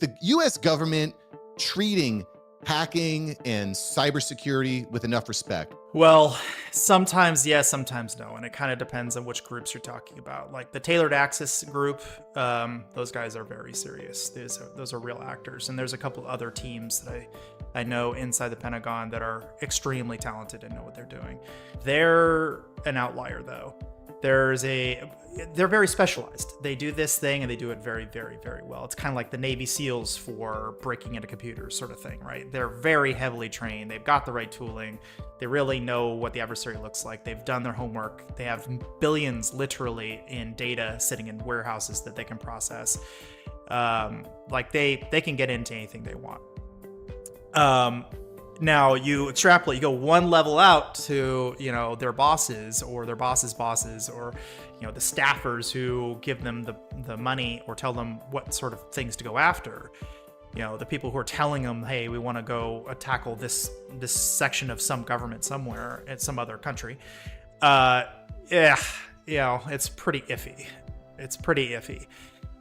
the US government treating hacking and cybersecurity with enough respect? Well, sometimes yes, sometimes no, and it kind of depends on which groups you're talking about. Like the tailored access group, those guys are very serious. Those are real actors, and there's a couple other teams that I know inside the Pentagon that are extremely talented and know what they're doing. They're an outlier though. They're very specialized. They do this thing and they do it very, very, very well. It's kind of like the Navy SEALs for breaking into computers sort of thing, right? They're very heavily trained. They've got the right tooling. They really know what the adversary looks like. They've done their homework. They have billions literally in data sitting in warehouses that they can process. Like they can get into anything they want. Now you extrapolate, you go one level out to, their bosses or their bosses' bosses, or, the staffers who give them the money or tell them what sort of things to go after. The people who are telling them, hey, we want to go tackle this section of some government somewhere in some other country. It's pretty iffy.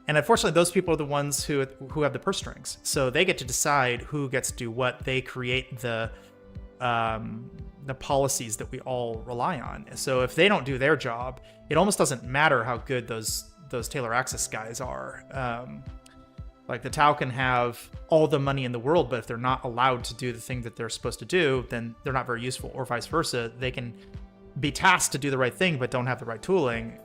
And unfortunately, those people are the ones who have the purse strings. So they get to decide who gets to do what. They create the policies that we all rely on. So if they don't do their job, it almost doesn't matter how good those Taylor Access guys are. Like the Tau can have all the money in the world, but if they're not allowed to do the thing that they're supposed to do, then they're not very useful, or vice versa. They can be tasked to do the right thing, but don't have the right tooling.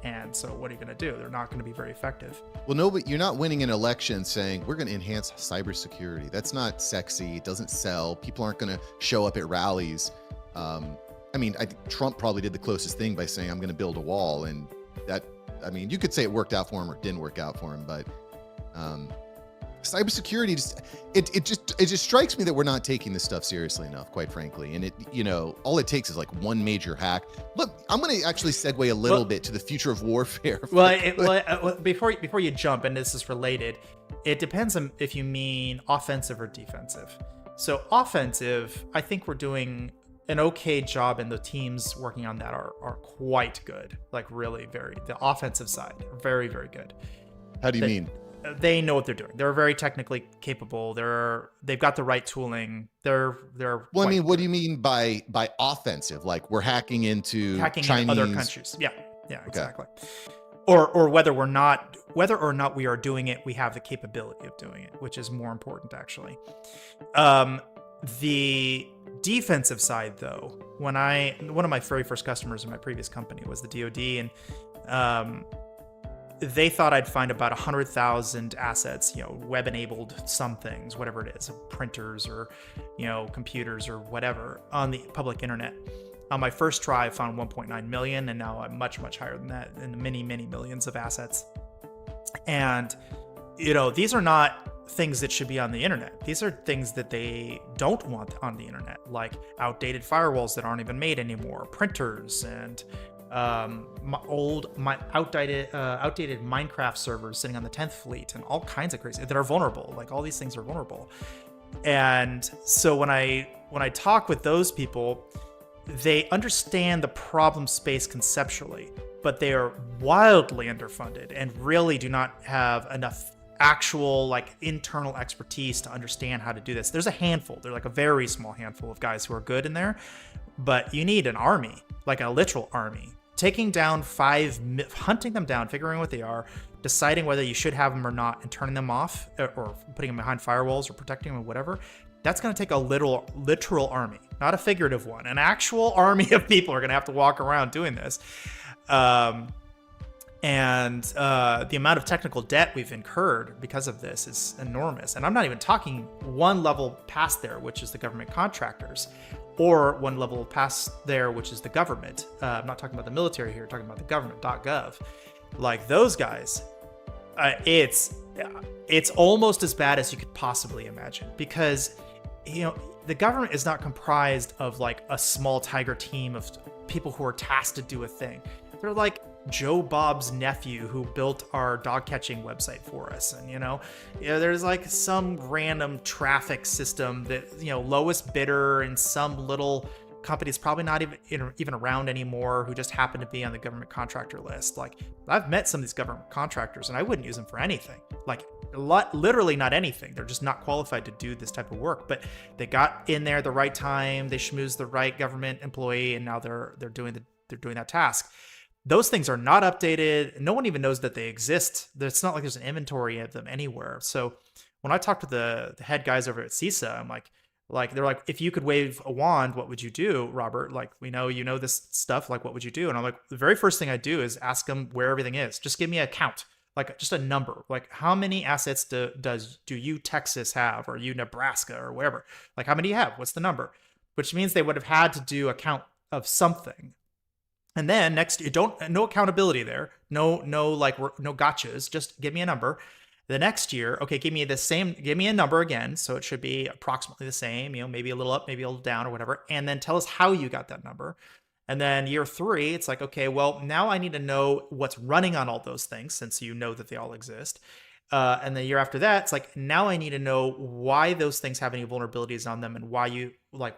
And so what are you going to do? They're not going to be very effective. Well, no, but you're not winning an election saying we're going to enhance cybersecurity. That's not sexy. It doesn't sell. People aren't going to show up at rallies. I think Trump probably did the closest thing by saying, I'm going to build a wall. And that, you could say it worked out for him or didn't work out for him, but cybersecurity just strikes me that we're not taking this stuff seriously enough, quite frankly. And all it takes is like one major hack. Look, I'm going to actually segue a little bit to the future of warfare. Before you jump, and this is related, it depends on if you mean offensive or defensive. So offensive, I think we're doing an okay job, and the teams working on that are quite good. Like really the offensive side, very, very good. How do you mean? They know what they're doing. They're very technically capable. They've got the right tooling. Well, what do you mean by offensive? Like we're hacking into Chinese... other countries. Yeah, exactly. Or whether or not we are doing it, we have the capability of doing it, which is more important actually. The defensive side, though, one of my very first customers in my previous company was the DoD, and they thought I'd find about 100,000 assets, web-enabled some things, whatever it is, printers or, computers or whatever, on the public internet. On my first try, I found 1.9 million, and now I'm much, much higher than that, in the many, many millions of assets. And, these are not things that should be on the internet. These are things that they don't want on the internet, like outdated firewalls that aren't even made anymore, printers, and outdated Minecraft servers sitting on the 10th fleet, and all kinds of crazy that are vulnerable. Like all these things are vulnerable. And so when I talk with those people, they understand the problem space conceptually, but they are wildly underfunded and really do not have enough actual internal expertise to understand how to do this. There's a handful. They're like a very small handful of guys who are good in there, but you need an army, like a literal army. Taking down hunting them down, figuring what they are, deciding whether you should have them or not, and turning them off or putting them behind firewalls or protecting them or whatever. That's going to take a literal army, not a figurative one. An actual army of people are going to have to walk around doing this. And the amount of technical debt we've incurred because of this is enormous. And I'm not even talking one level past there, which is the government contractors, or one level past there, which is the government. I'm not talking about the military here, I'm talking about the government.gov. Like those guys, it's almost as bad as you could possibly imagine, because the government is not comprised of like a small tiger team of people who are tasked to do a thing. They're like Joe Bob's nephew who built our dog catching website for us. And, there's like some random traffic system that, lowest bidder in some little companies probably not even around anymore who just happen to be on the government contractor list. Like, I've met some of these government contractors and I wouldn't use them for anything. Like, literally not anything. They're just not qualified to do this type of work. But they got in there at the right time. They schmoozed the right government employee, and now they're doing that task. Those things are not updated. No one even knows that they exist. It's not like there's an inventory of them anywhere. So when I talk to the head guys over at CISA, I'm like they're like, if you could wave a wand, what would you do, Robert? Like, we know you know this stuff. Like, what would you do? And I'm like, the very first thing I do is ask them where everything is. Just give me a count, like just a number. Like, how many assets do you Texas have, or you Nebraska, or wherever? Like, how many do you have? What's the number? Which means they would have had to do a count of something. And then next, no accountability there, no gotchas. Just give me a number. The next year, okay, give me a number again. So it should be approximately the same, maybe a little up, maybe a little down or whatever. And then tell us how you got that number. And then year 3, it's like, okay, well, now I need to know what's running on all those things, since you know that they all exist. And the year after that, it's like, now I need to know why those things have any vulnerabilities on them, and why you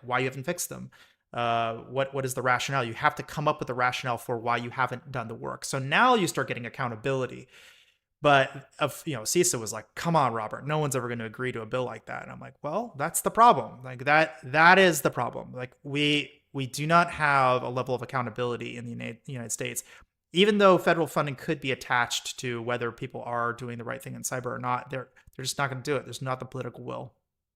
haven't fixed them. What is the rationale? You have to come up with a rationale for why you haven't done the work. So now you start getting accountability. But CISA was like, come on, Robert, no one's ever going to agree to a bill like that. And I'm like, well, that's the problem. Like, that is the problem. Like, we do not have a level of accountability in the United States, even though federal funding could be attached to whether people are doing the right thing in cyber or not. They're just not going to do it. There's not the political will.